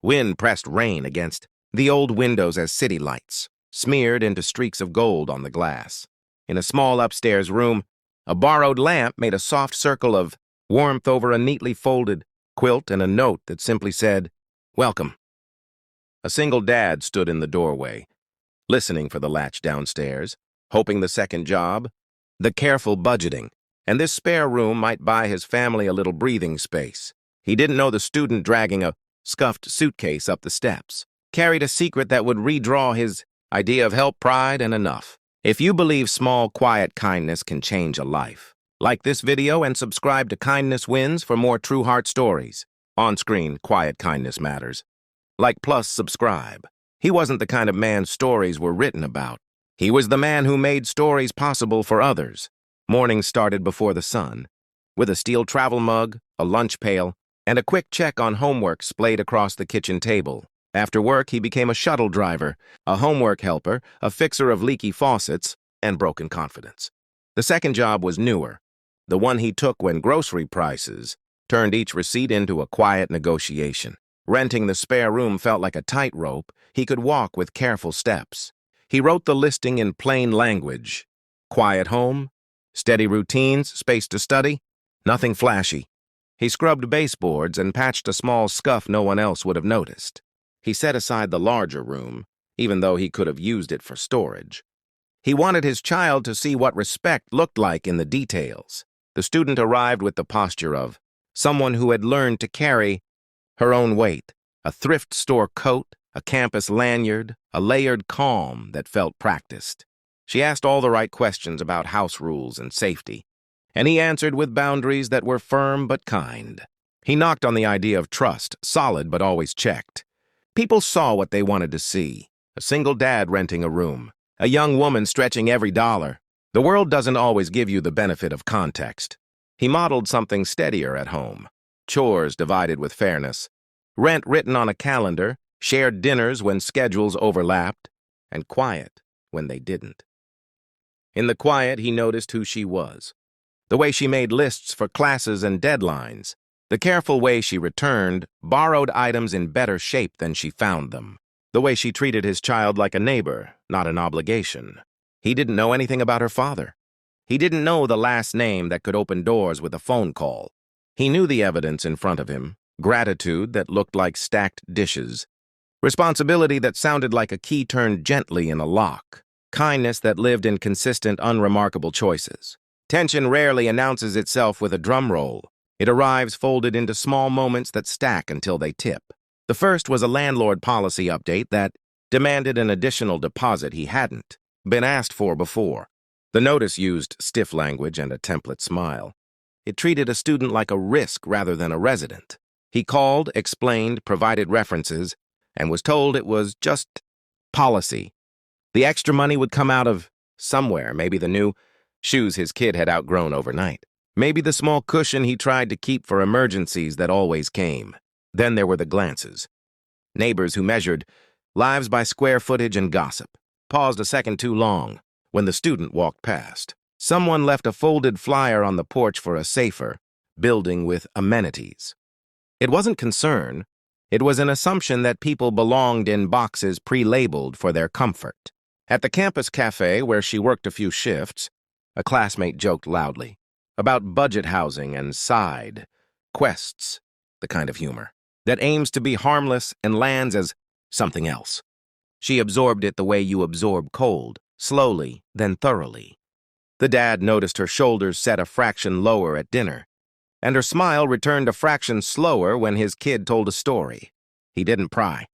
Wind pressed rain against the old windows as city lights, smeared into streaks of gold on the glass. In a small upstairs room, a borrowed lamp made a soft circle of warmth over a neatly folded quilt and a note that simply said, "Welcome." A single dad stood in the doorway, listening for the latch downstairs, hoping the second job, the careful budgeting, and this spare room might buy his family a little breathing space. He didn't know the student dragging a scuffed suitcase up the steps carried a secret that would redraw his idea of help, pride, and enough. If you believe small, quiet kindness can change a life, like this video and subscribe to Kindness Wins for more true heart stories. On screen, quiet kindness matters. Like plus subscribe. He wasn't the kind of man stories were written about. He was the man who made stories possible for others. Morning started before the sun, with a steel travel mug, a lunch pail, and a quick check on homework splayed across the kitchen table. After work, he became a shuttle driver, a homework helper, a fixer of leaky faucets, and broken confidence. The second job was newer, the one he took when grocery prices turned each receipt into a quiet negotiation. Renting the spare room felt like a tightrope he could walk with careful steps. He wrote the listing in plain language. Quiet home, steady routines, space to study, nothing flashy. He scrubbed baseboards and patched a small scuff no one else would have noticed. He set aside the larger room, even though he could have used it for storage. He wanted his child to see what respect looked like in the details. The student arrived with the posture of someone who had learned to carry her own weight, a thrift store coat, a campus lanyard, a layered calm that felt practiced. She asked all the right questions about house rules and safety, and he answered with boundaries that were firm but kind. He knocked on the idea of trust, solid but always checked. People saw what they wanted to see. A single dad renting a room, a young woman stretching every dollar. The world doesn't always give you the benefit of context. He modeled something steadier at home. Chores divided with fairness, rent written on a calendar, shared dinners when schedules overlapped, and quiet when they didn't. In the quiet, he noticed who she was. The way she made lists for classes and deadlines. The careful way she returned borrowed items in better shape than she found them. The way she treated his child like a neighbor, not an obligation. He didn't know anything about her father. He didn't know the last name that could open doors with a phone call. He knew the evidence in front of him, gratitude that looked like stacked dishes, responsibility that sounded like a key turned gently in a lock, kindness that lived in consistent, unremarkable choices. Tension rarely announces itself with a drum roll. It arrives folded into small moments that stack until they tip. The first was a landlord policy update that demanded an additional deposit he hadn't been asked for before. The notice used stiff language and a template smile. It treated a student like a risk rather than a resident. He called, explained, provided references, and was told it was just policy. The extra money would come out of somewhere, maybe the new shoes his kid had outgrown overnight. Maybe the small cushion he tried to keep for emergencies that always came. Then there were the glances. Neighbors who measured lives by square footage and gossip. Paused a second too long when the student walked past. Someone left a folded flyer on the porch for a safer building with amenities. It wasn't concern. It was an assumption that people belonged in boxes pre-labeled for their comfort. At the campus cafe, where she worked a few shifts, a classmate joked loudly about budget housing and side quests, the kind of humor that aims to be harmless and lands as something else. She absorbed it the way you absorb cold, slowly, then thoroughly. The dad noticed her shoulders set a fraction lower at dinner, and her smile returned a fraction slower when his kid told a story. He didn't pry.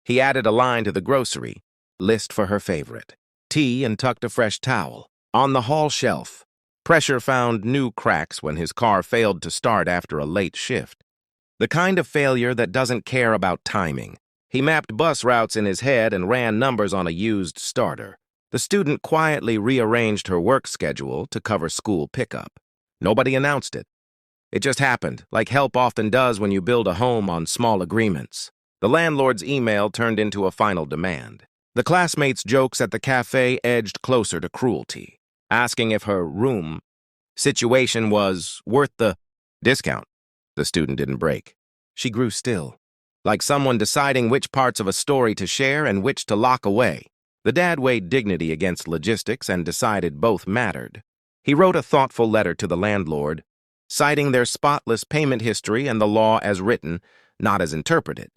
He added a line to the grocery list for her favorite, tea, and tucked a fresh towel. On the hall shelf, pressure found new cracks when his car failed to start after a late shift. The kind of failure that doesn't care about timing. He mapped bus routes in his head and ran numbers on a used starter. The student quietly rearranged her work schedule to cover school pickup. Nobody announced it. It just happened, like help often does when you build a home on small agreements. The landlord's email turned into a final demand. The classmates' jokes at the cafe edged closer to cruelty, asking if her room situation was worth the discount. The student didn't break. She grew still. like someone deciding which parts of a story to share and which to lock away. The dad weighed dignity against logistics and decided both mattered. He wrote a thoughtful letter to the landlord, citing their spotless payment history and the law as written, not as interpreted.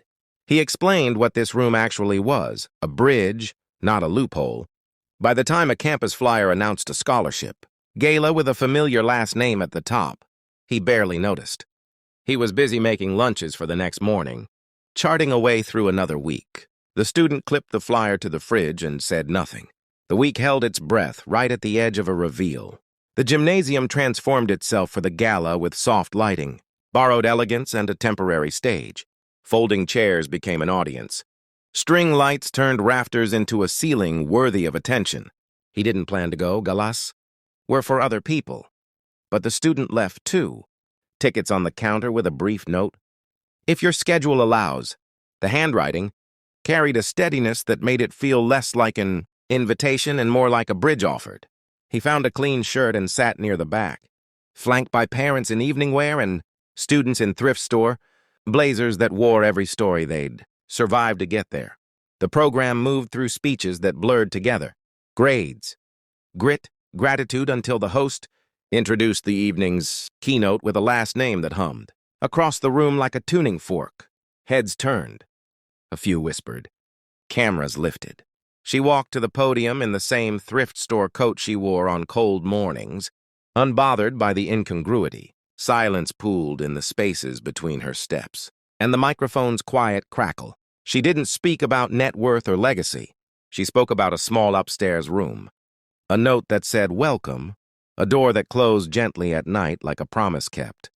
He explained what this room actually was, a bridge, not a loophole. By the time a campus flyer announced a scholarship, gala with a familiar last name at the top, he barely noticed. He was busy making lunches for the next morning, charting a way through another week. The student clipped the flyer to the fridge and said nothing. The week held its breath right at the edge of a reveal. The gymnasium transformed itself for the gala with soft lighting, borrowed elegance, and a temporary stage. Folding chairs became an audience. String lights turned rafters into a ceiling worthy of attention. He didn't plan to go, galas were for other people. But the student left too. Tickets on the counter with a brief note. If your schedule allows. The handwriting carried a steadiness that made it feel less like an invitation and more like a bridge offered. He found a clean shirt and sat near the back, flanked by parents in evening wear and students in thrift store, blazers that wore every story they'd survived to get there. The program moved through speeches that blurred together. Grades, grit, gratitude until the host introduced the evening's keynote with a last name that hummed. Across the room like a tuning fork. Heads turned. A few whispered. Cameras lifted. She walked to the podium in the same thrift store coat she wore on cold mornings, unbothered by the incongruity. Silence pooled in the spaces between her steps, and the microphone's quiet crackle. She didn't speak about net worth or legacy. She spoke about a small upstairs room. A note that said, "Welcome," a door that closed gently at night like a promise kept.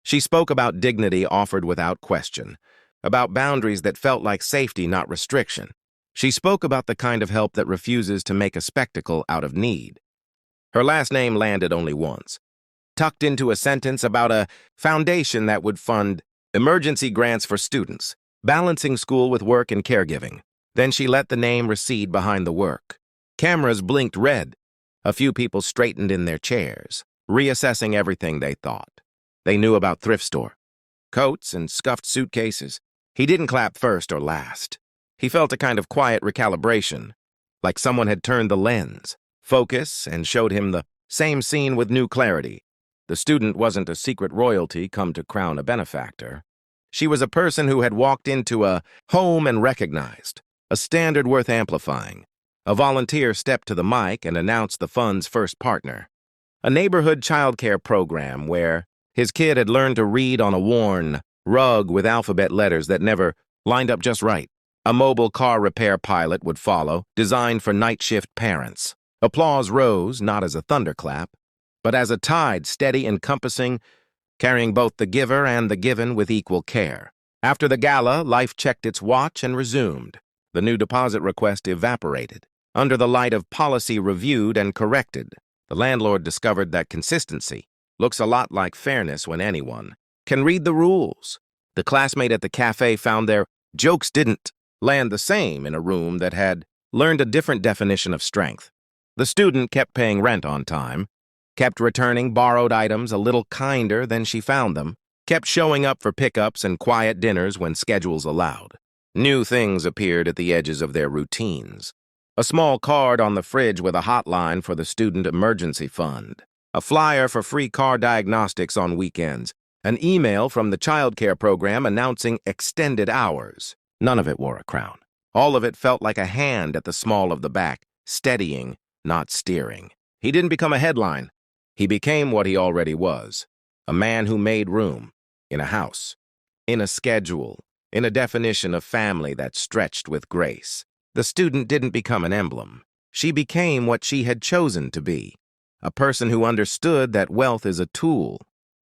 She spoke about dignity offered without question, about boundaries that felt like safety, not restriction. She spoke about the kind of help that refuses to make a spectacle out of need. Her last name landed only once, tucked into a sentence about a foundation that would fund emergency grants for students, balancing school with work and caregiving. Then she let the name recede behind the work. Cameras blinked red. A few people straightened in their chairs, reassessing everything they thought. They knew about thrift store, coats and scuffed suitcases. He didn't clap first or last. He felt a kind of quiet recalibration, like someone had turned the lens, focus, and showed him the same scene with new clarity. The student wasn't a secret royalty come to crown a benefactor. She was a person who had walked into a home and recognized, a standard worth amplifying. A volunteer stepped to the mic and announced the fund's first partner, a neighborhood childcare program where his kid had learned to read on a worn rug with alphabet letters that never lined up just right. A mobile car repair pilot would follow, designed for night shift parents. Applause rose, not as a thunderclap, but as a tide steady, encompassing, carrying both the giver and the given with equal care. After the gala, life checked its watch and resumed. The new deposit request evaporated. Under the light of policy reviewed and corrected, the landlord discovered that consistency looks a lot like fairness when anyone can read the rules. The classmate at the cafe found their jokes didn't land the same in a room that had learned a different definition of strength. The student kept paying rent on time, kept returning borrowed items a little kinder than she found them, kept showing up for pickups and quiet dinners when schedules allowed. New things appeared at the edges of their routines. A small card on the fridge with a hotline for the student emergency fund, a flyer for free car diagnostics on weekends, an email from the childcare program announcing extended hours. None of it wore a crown. All of it felt like a hand at the small of the back, steadying, not steering. He didn't become a headline. He became what he already was, a man who made room, in a house, in a schedule, in a definition of family that stretched with grace. The student didn't become an emblem. She became what she had chosen to be, a person who understood that wealth is a tool,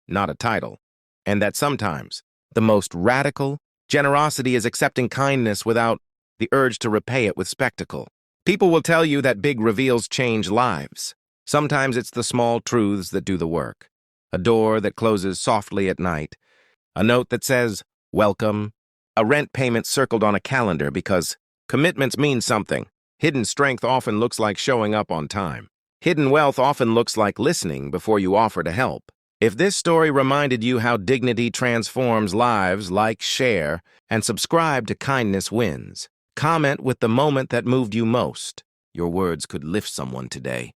not a title, and that sometimes the most radical generosity is accepting kindness without the urge to repay it with spectacle. People will tell you that big reveals change lives. Sometimes it's the small truths that do the work. A door that closes softly at night, a note that says, "Welcome," a rent payment circled on a calendar because commitments mean something. Hidden strength often looks like showing up on time. Hidden wealth often looks like listening before you offer to help. If this story reminded you how dignity transforms lives, like, share, and subscribe to Kindness Wins. Comment with the moment that moved you most. Your words could lift someone today.